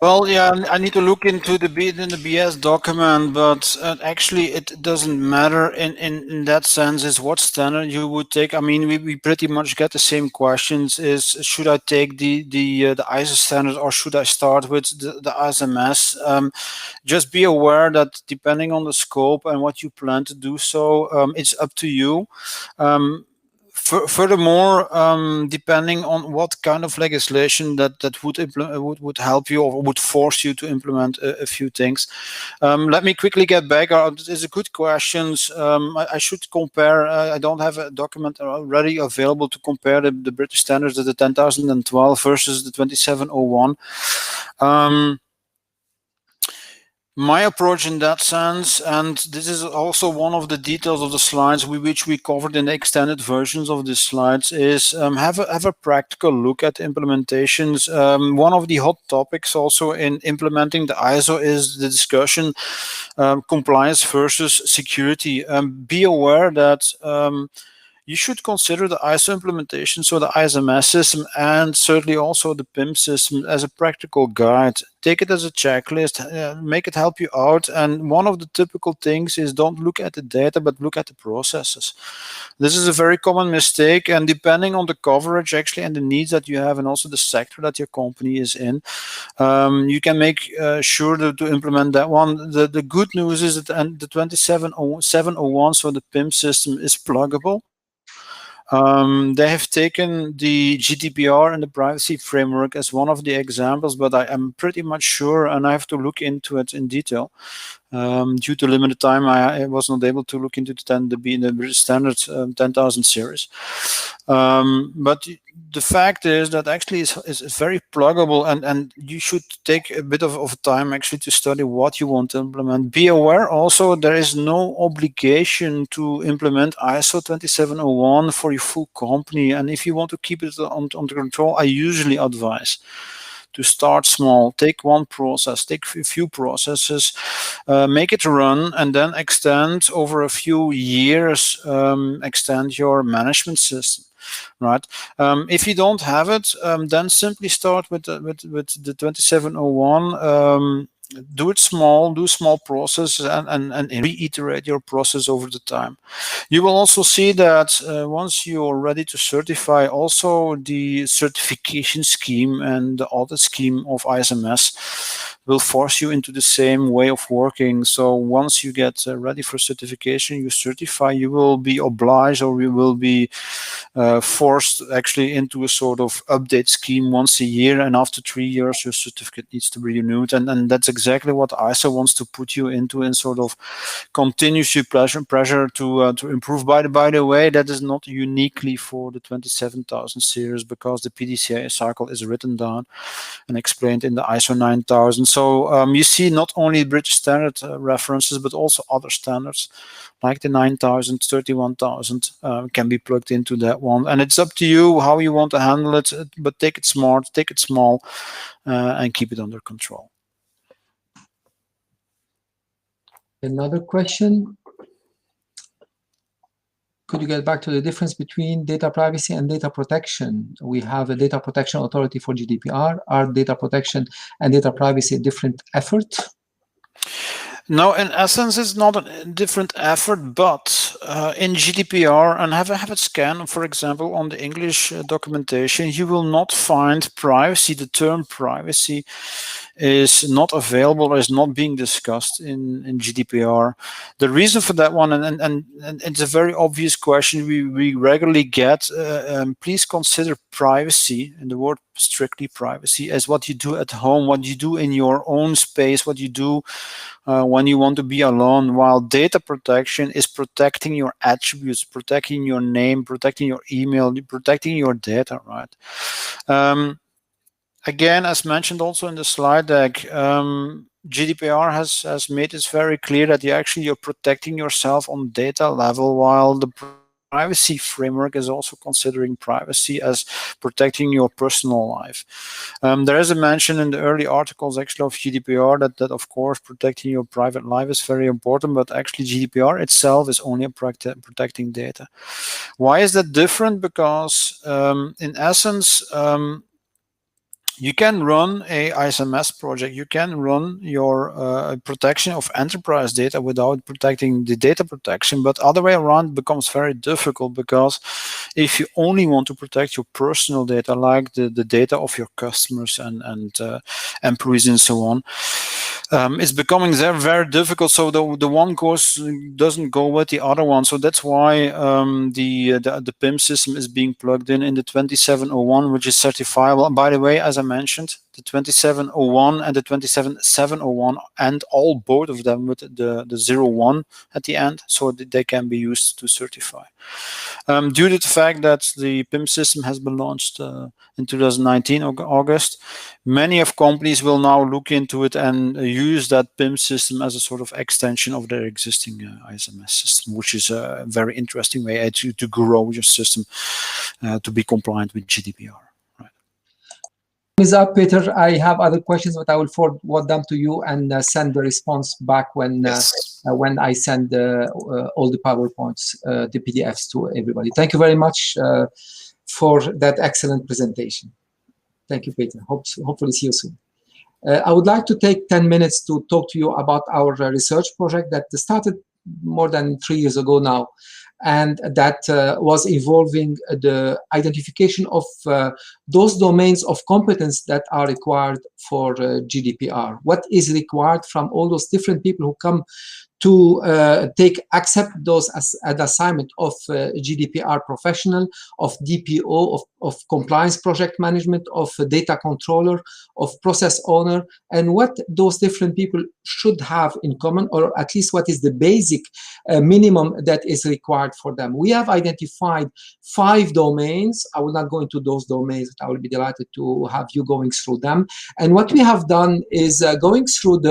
Well, yeah, I need to look into the BS document, but actually it doesn't matter in that sense. Is what standard you would take. I mean, we pretty much get the same questions. Is should I take the ISO standard or should I start with the ISMS? Just be aware that depending on the scope and what you plan to do, so it's up to you. Furthermore, depending on what kind of legislation that would help you or would force you to implement a few things. Let me quickly get back. It's a good question. I should compare. I don't have a document already available to compare the British standards of the 10,012 versus the 2701. My approach in that sense, and this is also one of the details of the slides which we covered in the extended versions of the slides, is have a practical look at implementations. One of the hot topics also in implementing the ISO is the discussion compliance versus security. Be aware that you should consider the ISO implementation, so the ISMS system, and certainly also the PIM system as a practical guide. Take it as a checklist, make it help you out. And one of the typical things is don't look at the data, but look at the processes. This is a very common mistake, and depending on the coverage actually and the needs that you have and also the sector that your company is in, you can make sure to implement that one. The good news is that the 27701, so the PIM system, is pluggable. They have taken the GDPR and the privacy framework as one of the examples, but I am pretty much sure, and I have to look into it in detail. Due to limited time, I was not able to look into the British standard 10,000 series. But the fact is that actually it's very pluggable, and you should take a bit of time actually to study what you want to implement. Be aware also there is no obligation to implement ISO 27701 for your full company, and if you want to keep it under control, I usually advise to start small, take one process, take a few processes, make it run, and then extend over a few years, extend your management system, right? If you don't have it, then simply start with the 2701. do it small, do small processes, and reiterate your process over the time. You will also see that once you're ready to certify, also the certification scheme and the audit scheme of ISMS will force you into the same way of working. So once you get ready for certification, you certify, you will be obliged, or you will be forced actually into a sort of update scheme once a year, and after 3 years your certificate needs to be renewed, and that's exactly what ISO wants to put you into, in sort of continuous pressure to improve. By the way, that is not uniquely for the 27000 series, because the PDCA cycle is written down and explained in the ISO 9000. So you see not only British standard references, but also other standards like the 9000, 31000 can be plugged into that one. And it's up to you how you want to handle it, but take it smart, take it small, and keep it under control. Another question. Could you get back to the difference between data privacy and data protection? We have a data protection authority for GDPR. Are data protection and data privacy a different effort? No, in essence, it's not a different effort, but in GDPR, and have it scanned, for example, on the English documentation, you will not find privacy. The term privacy is not available or is not being discussed in GDPR. The reason for that one, and it's a very obvious question we regularly get, please consider privacy, and the word strictly privacy, as what you do at home, what you do in your own space, what you do when you want to be alone, while data protection is protecting your attributes, protecting your name, protecting your email, protecting your data, right? Again, as mentioned also in the slide deck, GDPR has made it very clear that you're protecting yourself on data level, while the privacy framework is also considering privacy as protecting your personal life. There is a mention in the early articles actually of GDPR that of course protecting your private life is very important, but actually GDPR itself is only protecting data. Why is that different? Because in essence, you can run a ISMS project, you can run your protection of enterprise data without protecting the data protection, but other way around becomes very difficult, because if you only want to protect your personal data, like the data of your customers and employees and so on, it's becoming very difficult. So the one doesn't go with the other one. So that's why the PIM system is being plugged in the 27701, which is certifiable. And by the way, as I mentioned, the 27701 and the 27701, and both of them with the 01 at the end, so that they can be used to certify. Due to the fact that the PIM system has been launched in 2019 August, many of companies will now look into it and use that PIM system as a sort of extension of their existing ISMS system, which is a very interesting way to grow your system to be compliant with GDPR. Is up, Peter. I have other questions, but I will forward them to you and send the response back when I send all the PowerPoints, the PDFs to everybody. Thank you very much for that excellent presentation. Thank you, Peter. Hopefully see you soon. I would like to take 10 minutes to talk to you about our research project that started more than 3 years ago now, and that was involving the identification of those domains of competence that are required for GDPR. What is required from all those different people who come to accept those as an assignment of GDPR professional, of DPO, of compliance project management, of data controller, of process owner, and what those different people should have in common, or at least what is the basic minimum that is required for them. We have identified 5 domains. I will not go into those domains, but I will be delighted to have you going through them. And what we have done is going through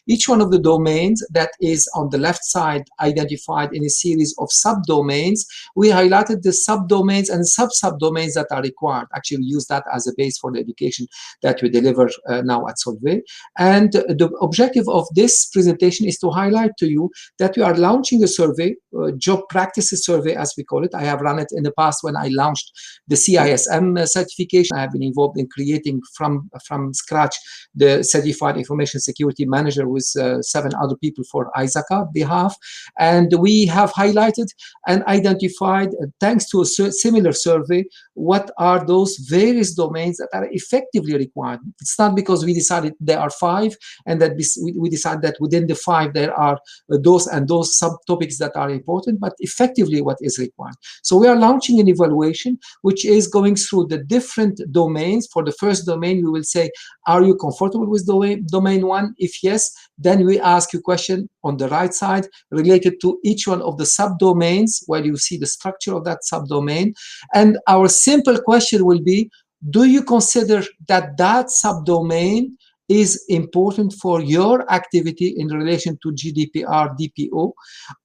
each one of the domains that is on on the left side identified in a series of subdomains. We highlighted the subdomains and sub-subdomains that are required. Actually, we use that as a base for the education that we deliver now at Solvay. And the objective of this presentation is to highlight to you that we are launching a survey, job practices survey as we call it. I have run it in the past when I launched the CISM certification. I have been involved in creating from scratch the Certified Information Security Manager with 7 other people for ISACA behalf. And we have highlighted and identified, thanks to a similar survey, what are those various domains that are effectively required. It's not because we decided there are 5 and that we decide that within the 5 there are those and those subtopics that are important, but effectively what is required. So we are launching an evaluation which is going through the different domains. For the first domain, we will say, are you comfortable with domain 1? If yes, then we ask you a question on the right side related to each one of the subdomains where you see the structure of that subdomain. And our simple question will be, do you consider that that subdomain is important for your activity in relation to GDPR, DPO,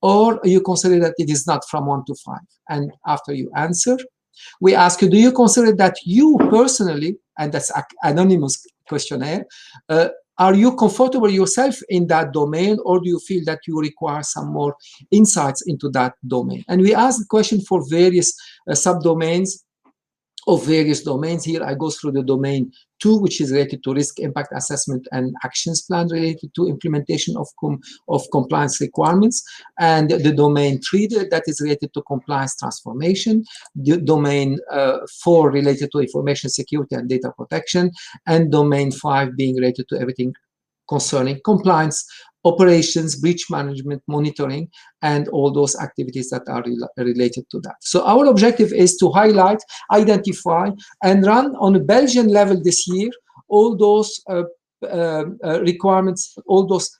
or you consider that it is not from 1 to 5? And after you answer, we ask you, do you consider that you personally, and that's an anonymous questionnaire, are you comfortable yourself in that domain, or do you feel that you require some more insights into that domain? And we ask the question for various subdomains of various domains. Here I go through the domain 2, which is related to risk impact assessment and actions plan related to implementation of compliance requirements, and the domain 3 that is related to compliance transformation, the domain 4 related to information security and data protection, and domain 5 being related to everything concerning compliance, operations, breach management, monitoring, and all those activities that are related to that. So our objective is to highlight, identify, and run on a Belgian level this year all those requirements, all those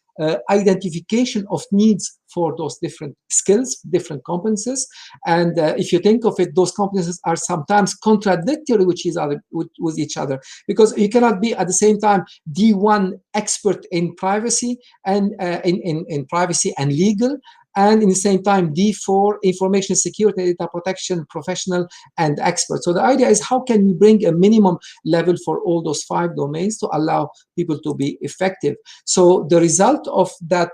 identification of needs for those different skills, different competences. And if you think of it, those competences are sometimes contradictory with each other, because you cannot be at the same time D1 expert in privacy and in privacy and legal, and in the same time D4 information security, data protection professional and expert. So the idea is, how can we bring a minimum level for all those 5 domains to allow people to be effective? So the result of that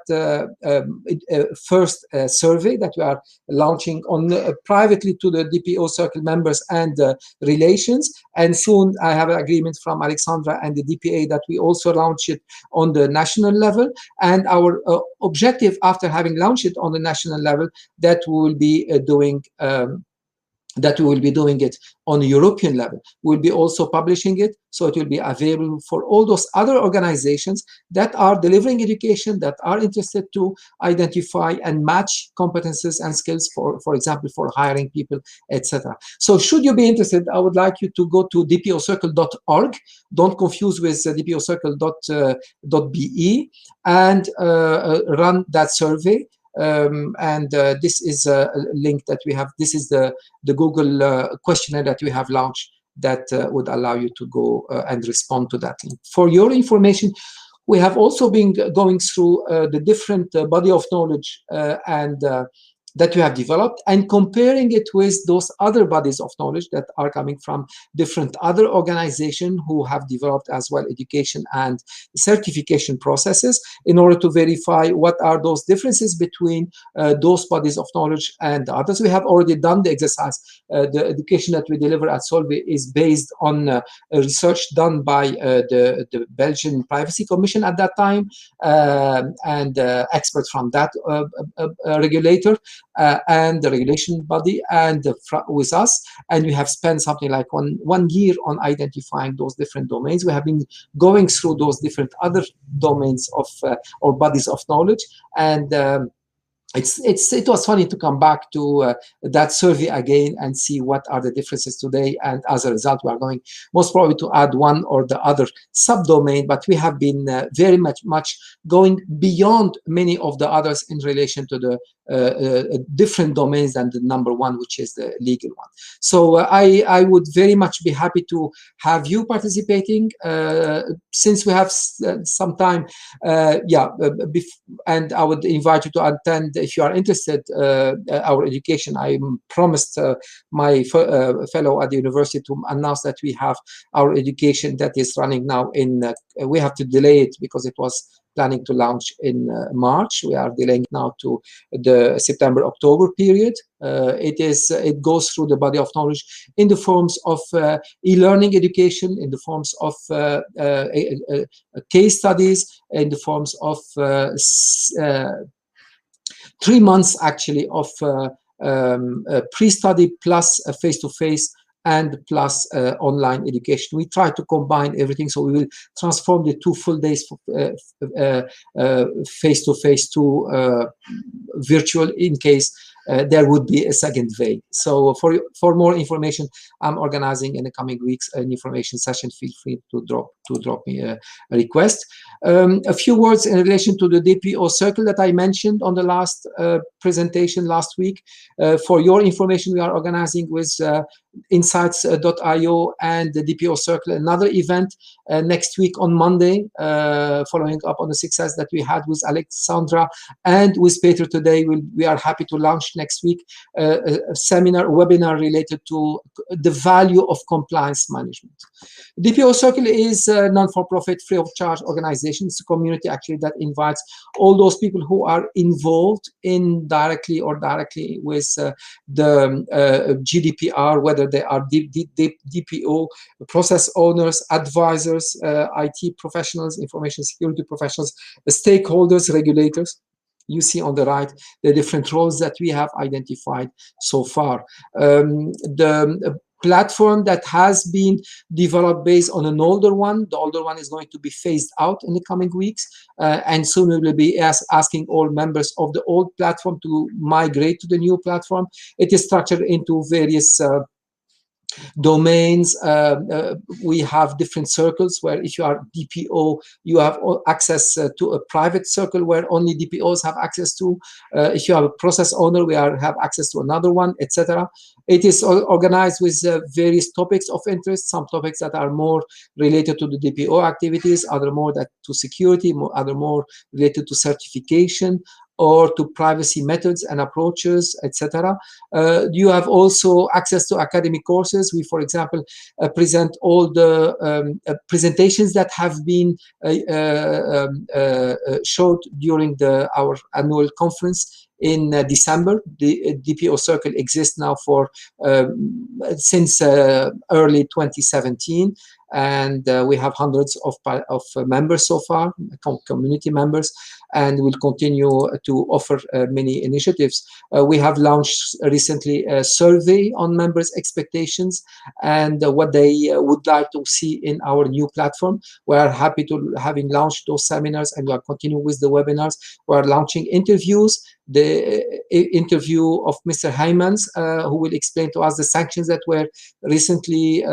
first survey that we are launching on privately to the DPO circle members and relations, and soon I have an agreement from Alexandra and the DPA that we also launch it on the national level. And our objective, after having launched it on the national level, that we will be doing it on a European level. We'll be also publishing it, so it will be available for all those other organizations that are delivering education, that are interested to identify and match competences and skills for example, for hiring people, etc. So should you be interested, I would like you to go to dpocircle.org. Don't confuse with dpocircle.be and run that survey. This is a link that we have. This is the Google questionnaire that we have launched that would allow you to go and respond to that link. For your information, we have also been going through the different body of knowledge and that we have developed and comparing it with those other bodies of knowledge that are coming from different other organizations who have developed as well education and certification processes in order to verify what are those differences between those bodies of knowledge and others. We have already done the exercise. The education that we deliver at Solvay is based on research done by the Belgian Privacy Commission at that time and experts from that regulator and the regulation body and with us, and we have spent something like one year on identifying those different domains. We have been going through those different other domains of or bodies of knowledge, and it was funny to come back to that survey again and see what are the differences today. And as a result, we are going most probably to add one or the other subdomain, but we have been very much going beyond many of the others in relation to the different domains than the number one, which is the legal one. So I would very much be happy to have you participating. Since we have some time, and I would invite you to attend if you are interested. Our education, I promised my fellow at the university to announce that we have our education that is running now in, we have to delay it because it was planning to launch in March. We are delaying now to the September-October period. It goes through the body of knowledge in the forms of e-learning education, in the forms of case studies, in the forms of 3 months actually of pre-study plus face-to-face and plus online education. We try to combine everything, so we will transform the 2 full days face-to-face to virtual in case there would be a second wave. So for more information, I'm organizing in the coming weeks an information session. Feel free to drop me a request. A few words in relation to the DPO circle that I mentioned on the last presentation last week. For your information, we are organizing with Insights.io and the DPO circle another event next week on Monday, following up on the success that we had with Alexandra and with Peter today. We are happy to launch next week a webinar related to the value of compliance management. DPO circle is a non-for-profit, free of charge organization. It's a community actually that invites all those people who are involved indirectly or directly with the GDPR, whether they are DPO process owners, advisors, IT professionals, information security professionals, stakeholders, regulators. You see on the right the different roles that we have identified so far. The platform that has been developed based on an older one. The older one is going to be phased out in the coming weeks, and soon we will be asking all members of the old platform to migrate to the new platform. It is structured into various domains. We have different circles where if you are DPO, you have access to a private circle where only DPOs have access to. If you have a process owner, we have access to another one, etc. It is organized with various topics of interest, some topics that are more related to the DPO activities, other more to security, other more related to certification, or to privacy methods and approaches, etc. You have also access to academic courses. We, for example, present all the presentations that have been showed during our annual conference in December. The DPO circle exists now for since early 2017. And we have hundreds of members so far, community members, and we'll continue to offer many initiatives. We have launched recently a survey on members' expectations and what they would like to see in our new platform. We are happy to having launched those seminars, and we are continuing with the webinars. We are launching interviews. The interview of Mr. Heymans, who will explain to us the sanctions that were recently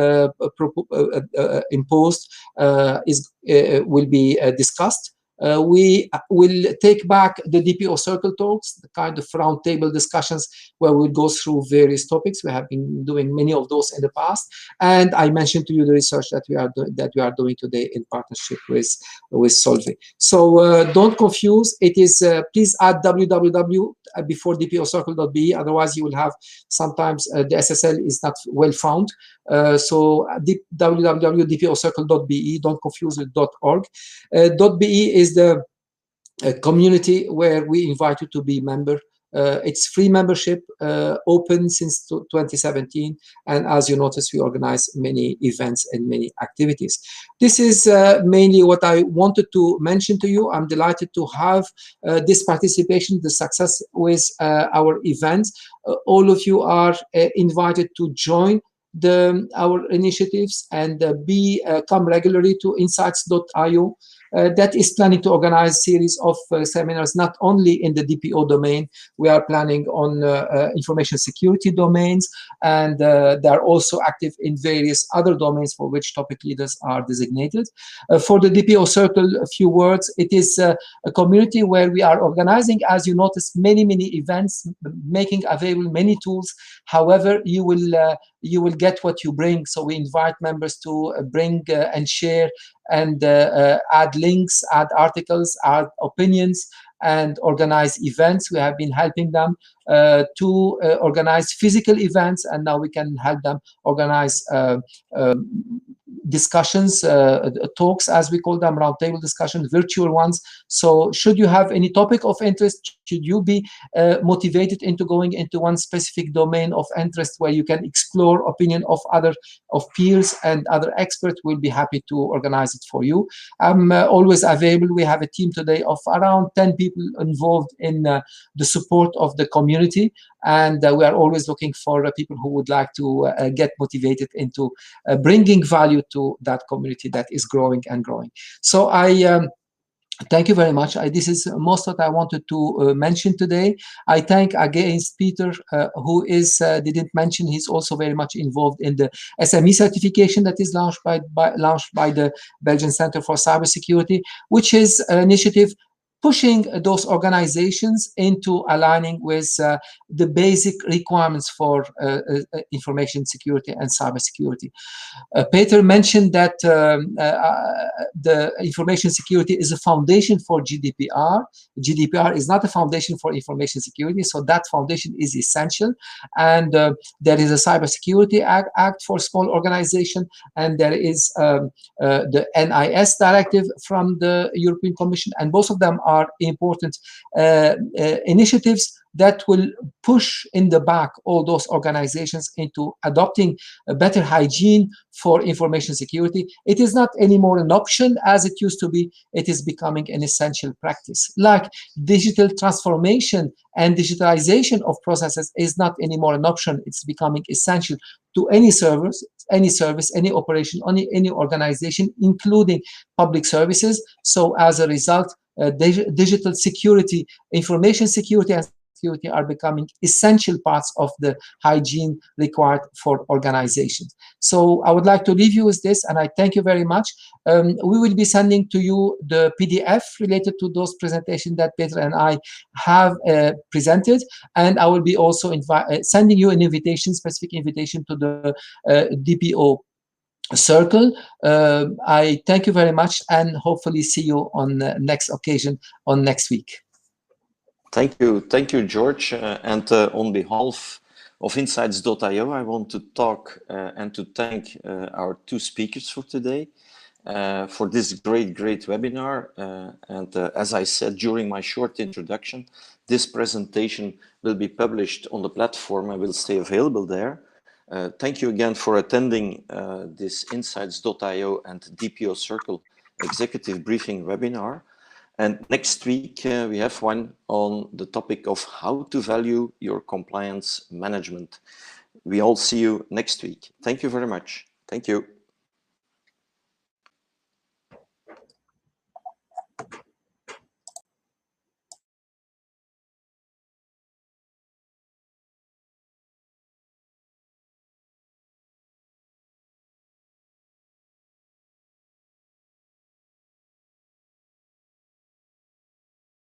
imposed, will be discussed. We will take back the DPO circle talks, the kind of roundtable discussions where we go through various topics. We have been doing many of those in the past, and I mentioned to you the research that we are doing today in partnership with Solvay. So don't confuse. It is please add www before dpocircle.be. Otherwise, you will have sometimes the SSL is not well found. So www.dpocircle.be. Don't confuse with .org. .be is the community where we invite you to be member. It's free membership, open since 2017, and as you notice, we organize many events and many activities. This is mainly what I wanted to mention to you. I'm delighted to have this participation, the success with our events. All of you are invited to join our initiatives and come regularly to insights.io. that is planning to organize a series of seminars, not only in the DPO domain. We are planning on information security domains, and they are also active in various other domains for which topic leaders are designated. For the DPO circle, a few words. It is a community where we are organizing, as you notice, many events, making available many tools. However, you will get what you bring. So we invite members to bring and share and add links, add articles, add opinions, and organize events. We have been helping them to organize physical events, and now we can help them organize discussions, talks, as we call them, roundtable discussions, virtual ones. So should you have any topic of interest, should you be motivated into going into one specific domain of interest where you can explore opinion of peers and other experts, we'll be happy to organize it for you. I'm always available. We have a team today of around 10 people involved in the support of the community, and we are always looking for people who would like to get motivated into bringing value to that community that is growing and growing. So I thank you very much. This is most what I wanted to mention today. I thank again Peter, who is didn't mention, he's also very much involved in the SME certification that is launched by the Belgian Center for Cybersecurity, which is an initiative pushing those organizations into aligning with the basic requirements for information security and cybersecurity. Peter mentioned that the information security is a foundation for GDPR. GDPR is not a foundation for information security, so that foundation is essential. And there is a Cybersecurity Act for small organization, and there is the NIS directive from the European Commission, and both of them are important initiatives that will push in the back all those organizations into adopting a better hygiene for information security. It is not anymore an option as it used to be. It is becoming an essential practice. Like digital transformation and digitalization of processes is not anymore an option. It's becoming essential to any service, any operation, any organization, including public services. So as a result, digital security, information security, and security are becoming essential parts of the hygiene required for organizations. So I would like to leave you with this, and I thank you very much. We will be sending to you the PDF related to those presentations that Peter and I have presented, and I will be also sending you an invitation, specific invitation to the DPO circle. I thank you very much, and hopefully see you on the next occasion on next week. Thank you, George. And on behalf of Insights.io, I want to talk and to thank our two speakers for today for this great webinar. And as I said during my short introduction, this presentation will be published on the platform and will stay available there. Thank you again for attending this Insights.io and DPO Circle Executive Briefing webinar. And next week, we have one on the topic of how to value your compliance management. We all see you next week. Thank you very much. Thank you.